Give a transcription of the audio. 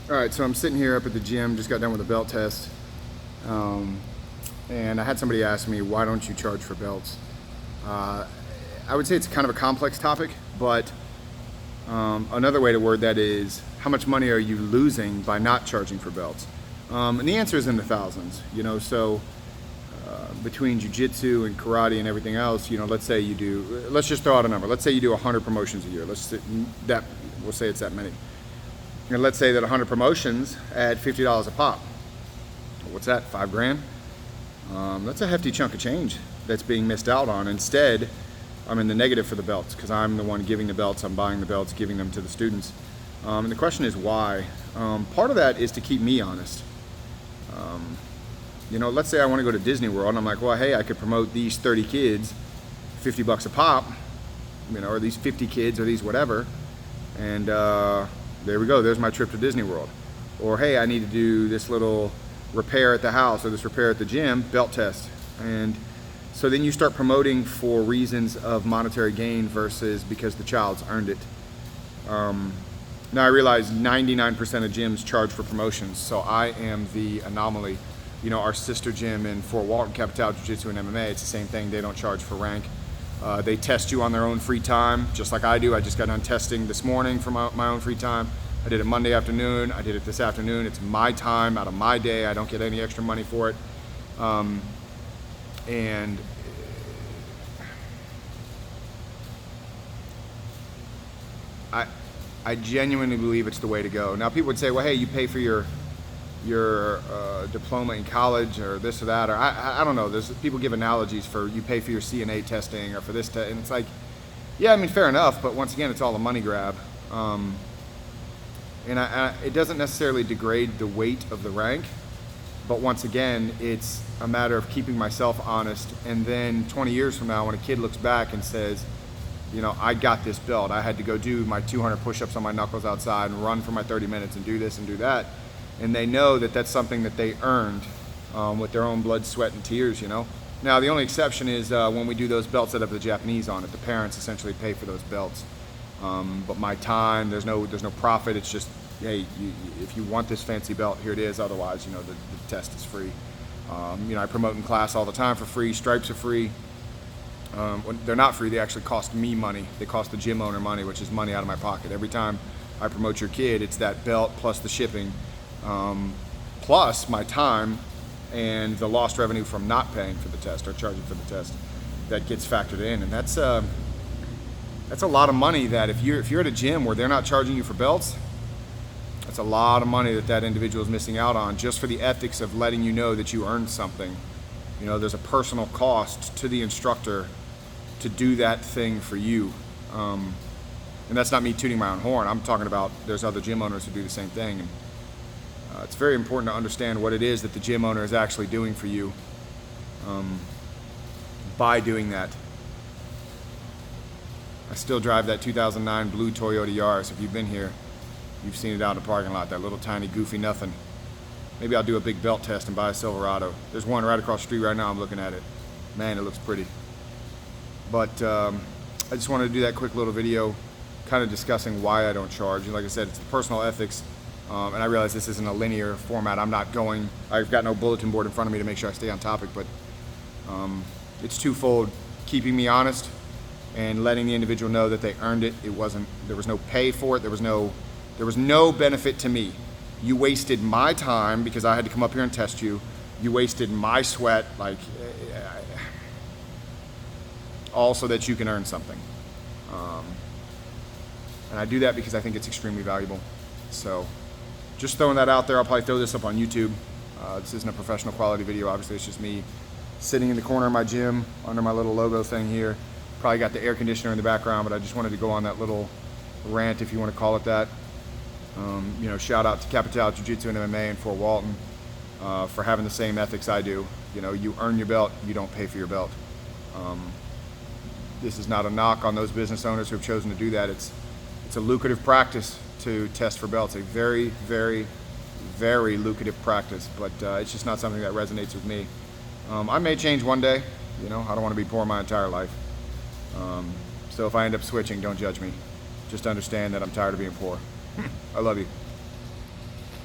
All right, so I'm sitting here up at the gym, just got done with a belt test. And I had somebody ask me, why don't you charge for belts? I would say it's kind of a complex topic, but another way to word that is, how much money are you losing by not charging for belts? And the answer is in the thousands, so between jiu-jitsu and karate and everything else, let's say you do, let's just throw out a number. Let's say you do 100 promotions a year. We'll say it's that many. And let's say that 100 promotions at $50 a pop. What's that, $5 grand? That's a hefty chunk of change that's being missed out on. Instead, I'm in the negative for the belts because I'm the one giving the belts, I'm buying the belts, giving them to the students. And the question is why? Part of that is to keep me honest. Let's say I want to go to Disney World and I'm like, well, hey, I could promote these 30 kids, $50 a pop, or these 50 kids or these whatever. And there we go, there's my trip to Disney World. Or hey, I need to do this little repair at the house or this repair at the gym, belt test. And so then you start promoting for reasons of monetary gain versus because the child's earned it. Now I realize 99% of gyms charge for promotions, so I am the anomaly. Our sister gym in Fort Walton, Capital Jiu-Jitsu and MMA, it's the same thing. They don't charge for rank. They test you on their own free time, just like I do. I just got done testing this morning for my own free time. I did it Monday afternoon. I did it this afternoon. It's my time out of my day. I don't get any extra money for it. And I genuinely believe it's the way to go. Now people would say, well, hey, you pay for your diploma in college or this or that, or I don't know. There's people give analogies for you pay for your CNA testing or for this and it's like, yeah, I mean, fair enough, but once again, it's all a money grab. And it doesn't necessarily degrade the weight of the rank, but once again, it's a matter of keeping myself honest. And then 20 years from now, when a kid looks back and says, I got this belt, I had to go do my 200 push-ups on my knuckles outside and run for my 30 minutes and do this and do that. And they know that that's something that they earned with their own blood, sweat, and tears, Now, the only exception is when we do those belts that have the Japanese on it. The parents essentially pay for those belts. But my time, there's no profit. It's just, hey, if you want this fancy belt, here it is. Otherwise, the test is free. I promote in class all the time for free. Stripes are free. When they're not free, they actually cost me money. They cost the gym owner money, which is money out of my pocket. Every time I promote your kid, it's that belt plus the shipping, plus my time and the lost revenue from not paying for the test or charging for the test that gets factored in. And that's a lot of money that if you're at a gym where they're not charging you for belts, that's a lot of money that individual is missing out on just for the ethics of letting you know that you earned something. There's a personal cost to the instructor to do that thing for you. And that's not me tooting my own horn. I'm talking about there's other gym owners who do the same thing. And it's very important to understand what it is that the gym owner is actually doing for you by doing that. I still drive that 2009 blue Toyota Yaris. If you've been here, you've seen it out in the parking lot, that little tiny goofy nothing. Maybe I'll do a big belt test and buy a Silverado. There's one right across the street right now, I'm looking at it. Man, it looks pretty. But I just wanted to do that quick little video kind of discussing why I don't charge. And like I said, it's the personal ethics. And I realize this isn't a linear format. I've got no bulletin board in front of me to make sure I stay on topic, but it's twofold. Keeping me honest and letting the individual know that they earned it. There was no pay for it. There was no benefit to me. You wasted my time because I had to come up here and test you. You wasted my sweat, all so that you can earn something. And I do that because I think it's extremely valuable. So just throwing that out there. I'll probably throw this up on YouTube. This isn't a professional quality video. Obviously, it's just me sitting in the corner of my gym under my little logo thing here. Probably got the air conditioner in the background, but I just wanted to go on that little rant, if you want to call it that. Shout out to Capital Jiu-Jitsu and MMA in Fort Walton for having the same ethics I do. You earn your belt, you don't pay for your belt. This is not a knock on those business owners who have chosen to do that. It's a lucrative practice to test for belts. A very, very, very lucrative practice, but it's just not something that resonates with me. I may change one day. I don't want to be poor my entire life. So if I end up switching, don't judge me. Just understand that I'm tired of being poor. I love you.